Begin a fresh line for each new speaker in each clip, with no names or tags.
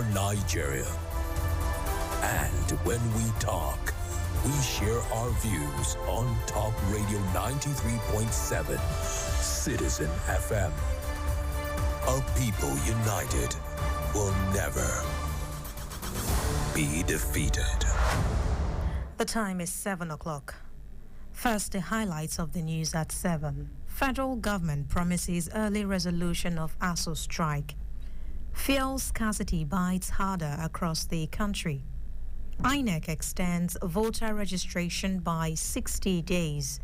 our Nigeria. And when we talk, we share our views on Top Radio 93.7, Citizen FM. A people united will never be defeated.
The time is 7 o'clock. First, the highlights of the news at 7. Federal government promises early resolution of ASU strike. Fuel scarcity bites harder across the country. INEC extends voter registration by 60 days.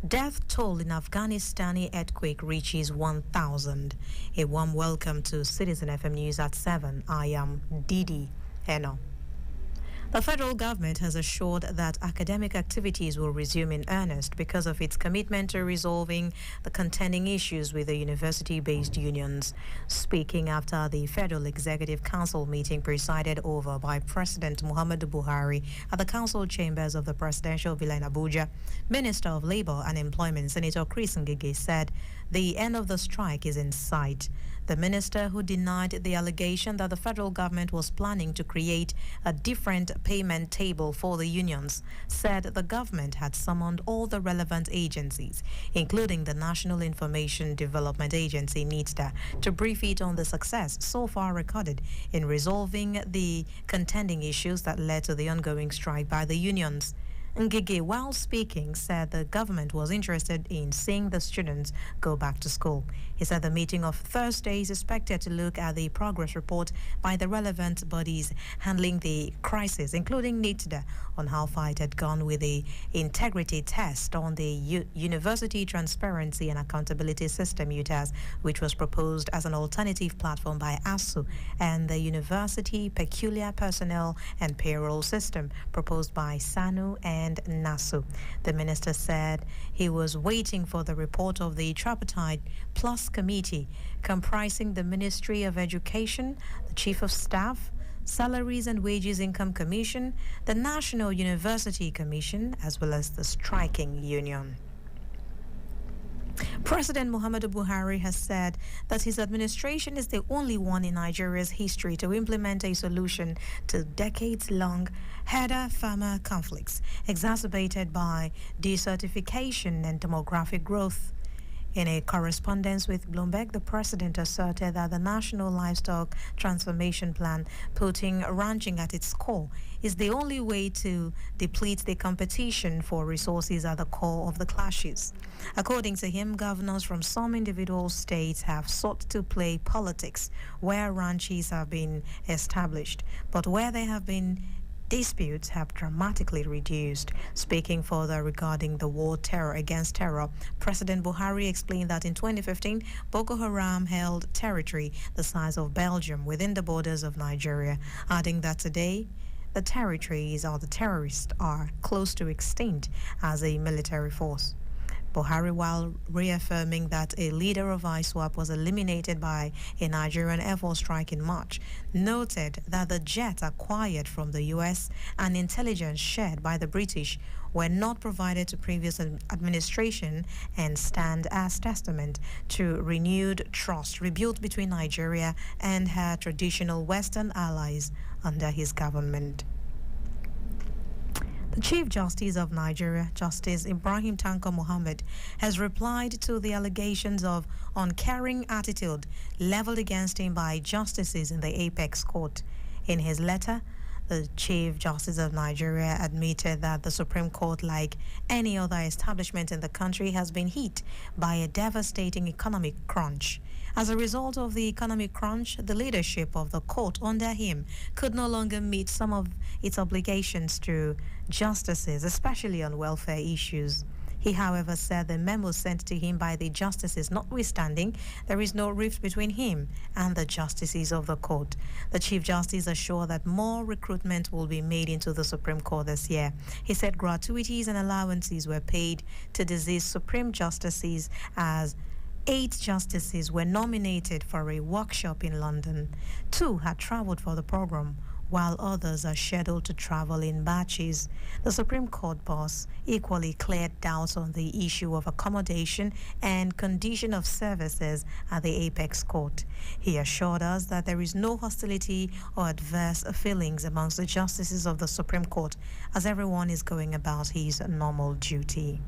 Death toll in Afghanistani earthquake reaches 1,000. A warm welcome to Citizen FM News at 7. I am Didi Eno. The federal government has assured that academic activities will resume in earnest because of its commitment to resolving the contending issues with the university-based unions. Speaking after the Federal Executive Council meeting presided over by President Muhammadu Buhari at the council chambers of the Presidential Villa in Abuja, Minister of Labour and Employment Senator Chris Ngige said the end of the strike is in sight. The minister, who denied the allegation that the federal government was planning to create a different payment table for the unions, said the government had summoned all the relevant agencies, including the National Information Development Agency, NITDA, to brief it on the success so far recorded in resolving the contending issues that led to the ongoing strike by the unions. Ngige, while speaking, said the government was interested in seeing the students go back to school. He said the meeting of Thursday is expected to look at the progress report by the relevant bodies handling the crisis, including NITDA, on how far it had gone with the integrity test on the University Transparency and Accountability System, UTAS, which was proposed as an alternative platform by ASU, and the University Peculiar Personnel and Payroll System, proposed by SANU and NASU. The minister said he was waiting for the report of the Tripartite Plus Committee, comprising the Ministry of Education, the Chief of Staff, Salaries and Wages Income Commission, the National University Commission, as well as the striking union. President Muhammadu Buhari has said that his administration is the only one in Nigeria's history to implement a solution to decades-long herder-farmer conflicts exacerbated by desertification and demographic growth. In a correspondence with Bloomberg, the president asserted that the National Livestock Transformation Plan, putting ranching at its core, is the only way to deplete the competition for resources at the core of the clashes. According to him, governors from some individual states have sought to play politics where ranches have been established, but where they have been disputes have dramatically reduced. Speaking further regarding the war against terror, President Buhari explained that in 2015, Boko Haram held territory the size of Belgium within the borders of Nigeria, adding that today the territories or the terrorists are close to extinct as a military force. Buhari, while reaffirming that a leader of ISWAP was eliminated by a Nigerian Air Force strike in March, noted that the jets acquired from the U.S. and intelligence shared by the British were not provided to previous administration and stand as testament to renewed trust rebuilt between Nigeria and her traditional Western allies under his government. The Chief Justice of Nigeria, Justice Ibrahim Tanko Mohammed, has replied to the allegations of uncaring attitude leveled against him by justices in the Apex Court. In his letter, the Chief Justice of Nigeria admitted that the Supreme Court, like any other establishment in the country, has been hit by a devastating economic crunch. As a result of the economic crunch, the leadership of the court under him could no longer meet some of its obligations to justices, especially on welfare issues. He, however, said the memo sent to him by the justices notwithstanding, there is no rift between him and the justices of the court. The Chief Justice assured that more recruitment will be made into the Supreme Court this year. He said gratuities and allowances were paid to deceased Supreme Justices as 8 justices were nominated for a workshop in London. 2 had traveled for the program, while others are scheduled to travel in batches. The Supreme Court boss equally cleared doubts on the issue of accommodation and condition of services at the Apex Court. He assured us that there is no hostility or adverse feelings amongst the justices of the Supreme Court, as everyone is going about his normal duty.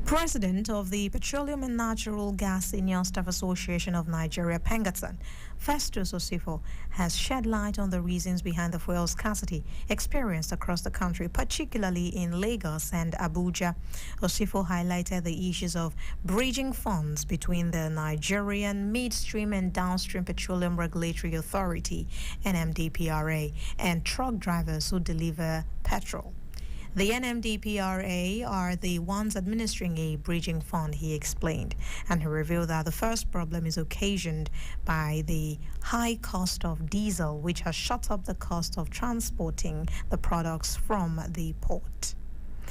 President of the Petroleum and Natural Gas Senior Staff Association of Nigeria, Pengaton, Festus Osifo, has shed light on the reasons behind the fuel scarcity experienced across the country, particularly in Lagos and Abuja. Osifo highlighted the issues of bridging funds between the Nigerian Midstream and Downstream Petroleum Regulatory Authority, NMDPRA, and truck drivers who deliver petrol. The NMDPRA are the ones administering a bridging fund, he explained, and he revealed that the first problem is occasioned by the high cost of diesel, which has shot up the cost of transporting the products from the port.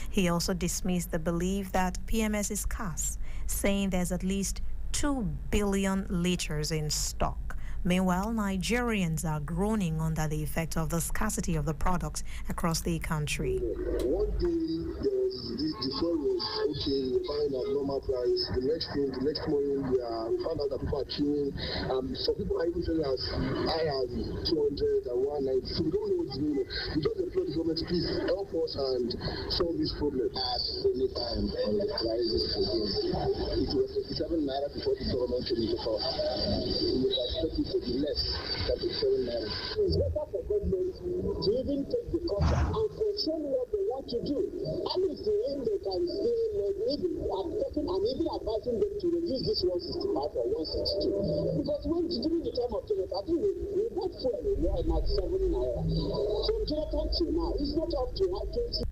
He also dismissed the belief that PMS is scarce, saying there's at least 2 billion liters in stock. Meanwhile, Nigerians are groaning under the effect of the scarcity of the products across the country.
One day, the fuel was okay, we were buying at normal price. The next morning, we found out that people are queuing. Some people are even selling as high as 200 and 190. So we don't know what's going on. We just implore the government to please help us and solve this problem. At any time on the prices again, it was 57 naira before the government came into power. We expect it to be less than 57 naira. It's better for government to even take the contract and control what they want to do. And if they can say, maybe I'm even advising them to reduce this 165 or 162. Because during the time of Jonathan, I think we bought fuel at 7 naira. From Jonathan till now, it's not up to 20.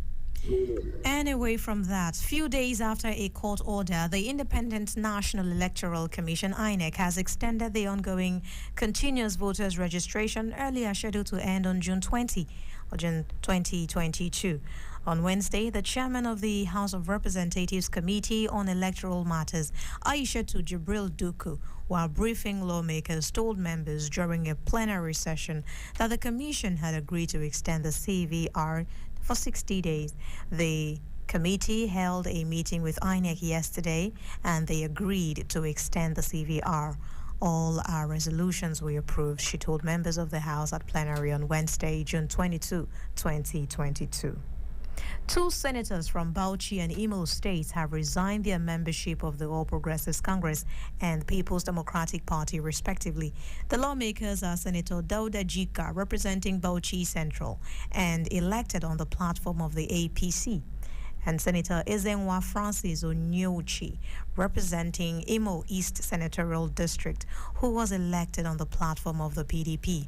Anyway, from that, few days after a court order, the Independent National Electoral Commission, INEC, has extended the ongoing continuous voters registration, earlier scheduled to end on June 20 or June 2022. On Wednesday, the chairman of the House of Representatives Committee on Electoral Matters, Aishatu Jibril Duku, while briefing lawmakers, told members during a plenary session that the commission had agreed to extend the CVR for 60 days. The committee held a meeting with INEC yesterday, and they agreed to extend the CVR. All our resolutions were approved, she told members of the House at plenary on Wednesday, June 22, 2022. 2 senators from Bauchi and Imo states have resigned their membership of the All Progressives Congress and People's Democratic Party, respectively. The lawmakers are Senator Dauda Jika, representing Bauchi Central and elected on the platform of the APC, and Senator Ezenwa Francis Onyeuchi, representing Imo East Senatorial District, who was elected on the platform of the PDP.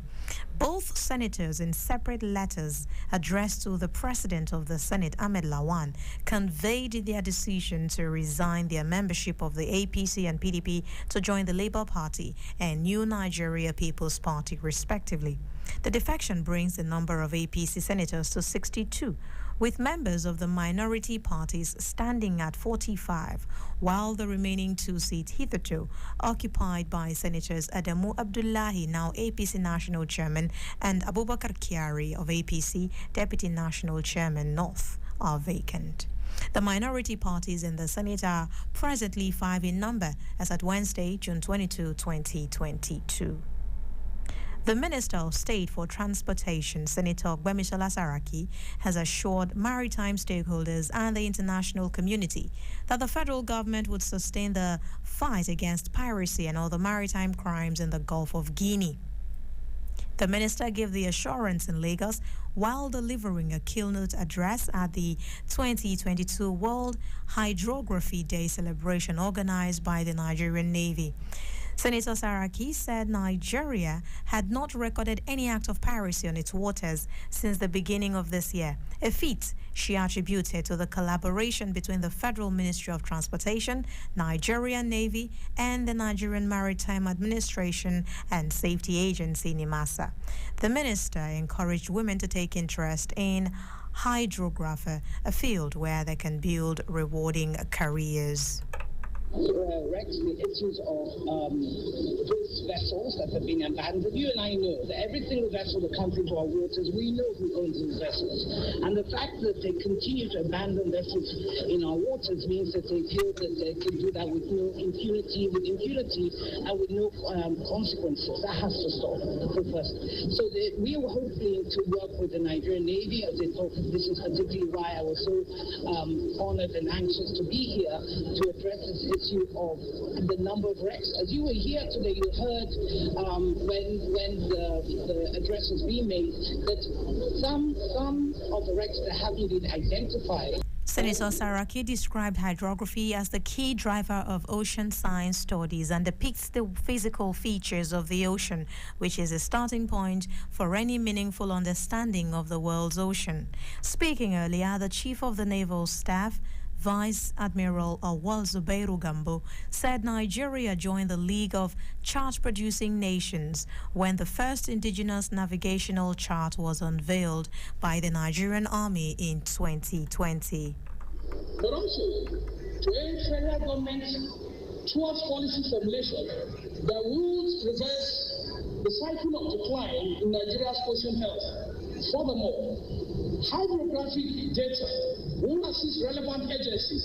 Both senators, in separate letters addressed to the President of the Senate, Ahmed Lawan, conveyed their decision to resign their membership of the APC and PDP to join the Labour Party and New Nigeria People's Party, respectively. The defection brings the number of APC senators to 62, with members of the minority parties standing at 45, while the remaining 2 seats hitherto occupied by Senators Adamu Abdullahi, now APC National Chairman, and Abubakar Kyari of APC, Deputy National Chairman North, are vacant. The minority parties in the Senate are presently 5 in number, as at Wednesday, June 22, 2022. The Minister of State for Transportation, Senator Gbemisola Saraki, has assured maritime stakeholders and the international community that the federal government would sustain the fight against piracy and other maritime crimes in the Gulf of Guinea. The minister gave the assurance in Lagos while delivering a keynote address at the 2022 World Hydrography Day celebration organized by the Nigerian Navy. Senator Saraki said Nigeria had not recorded any act of piracy on its waters since the beginning of this year, a feat she attributed to the collaboration between the Federal Ministry of Transportation, Nigerian Navy, and the Nigerian Maritime Administration and Safety Agency, NIMASA. The minister encouraged women to take interest in hydrography, a field where they can build rewarding careers.
correct the issues of those vessels that have been abandoned. You and I know that every single vessel that comes into our waters, we know who owns those vessels. And the fact that they continue to abandon vessels in our waters means that they feel that they can do that with no impunity, and with no consequences. That has to stop, first. So we were hoping to work with the Nigerian Navy as they thought. This is particularly why I was so honored and anxious to be here to address this issue of the number of wrecks. As you were here today, you heard when the address was being made that some of the wrecks that haven't been identified.
Senator Saraki described hydrography as the key driver of ocean science studies and depicts the physical features of the ocean, which is a starting point for any meaningful understanding of the world's ocean. Speaking earlier, the Chief of the Naval Staff, Vice Admiral Awal Zubairu Gambo, said Nigeria joined the League of Chart-Producing Nations when the first indigenous navigational chart was unveiled by the Nigerian Army in 2020.
But also to aid federal government towards policy formulation that would reverse the cycle of decline in Nigeria's ocean health. Furthermore, hydrographic data will assist relevant agencies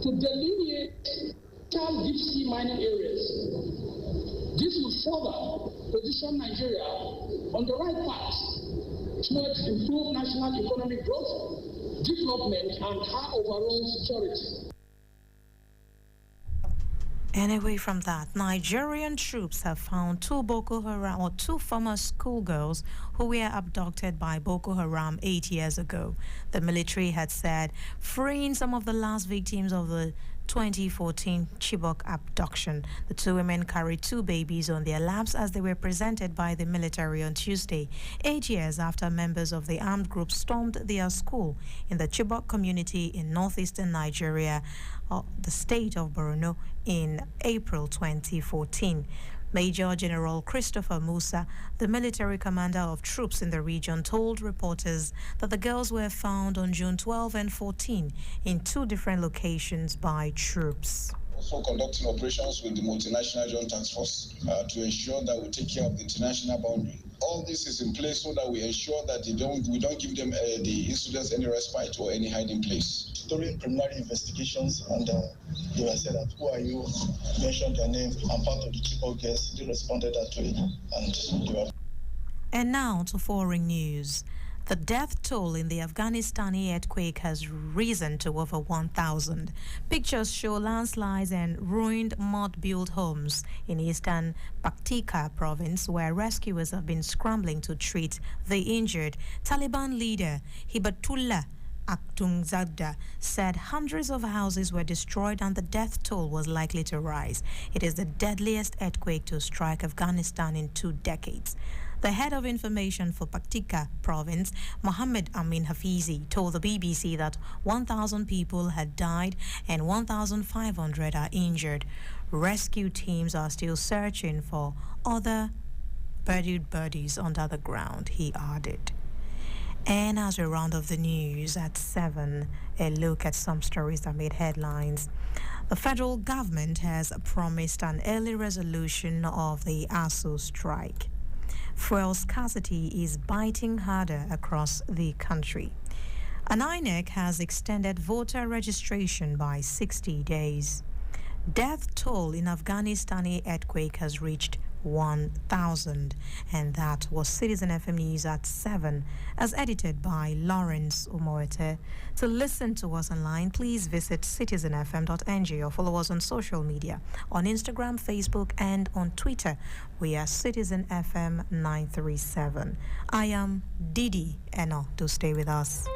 to delineate deep sea mining areas. This will further position Nigeria on the right path towards improved national economic growth, development, and her overall security.
And away from that, Nigerian troops have found two former schoolgirls who were abducted by Boko Haram 8 years ago. The military had said freeing some of the last victims of the 2014 Chibok abduction. The two women carried two babies on their laps as they were presented by the military on Tuesday, 8 years after members of the armed group stormed their school in the Chibok community in northeastern Nigeria, the state of Borno, in April 2014. Major General Christopher Musa, the military commander of troops in the region, told reporters that the girls were found on June 12 and 14 in two different locations by troops.
Also conducting operations with the multinational joint task force to ensure that we take care of the international boundary. All this is in place so that we ensure that we don't give them the incidents any respite or any hiding place.
During preliminary investigations, and they were said that, who are you? Mentioned their name and part of the Chibok girls. They responded that way, and they were.
And now to foreign news. The death toll in the Afghanistani earthquake has risen to over 1,000. Pictures show landslides and ruined mud-built homes in eastern Paktika province, where rescuers have been scrambling to treat the injured. Taliban leader Hibatullah Akhundzada said hundreds of houses were destroyed and the death toll was likely to rise. It is the deadliest earthquake to strike Afghanistan in 2 decades. The head of information for Paktika province, Mohammed Amin Hafizi, told the BBC that 1,000 people had died and 1,500 are injured. Rescue teams are still searching for other buried bodies under the ground, he added. And as we round off the news at 7, a look at some stories that made headlines. The federal government has promised an early resolution of the ASU strike. Fuel scarcity is biting harder across the country. An INEC has extended voter registration by 60 days. Death toll in Afghanistani earthquake has reached 1,000. And that was CitizenFM News at 7, as edited by Lawrence Umoete. To listen to us online, please visit citizenfm.ng or follow us on social media, on Instagram, Facebook, and on Twitter. We are CitizenFM 937. I am Didi Eno. Do stay with us.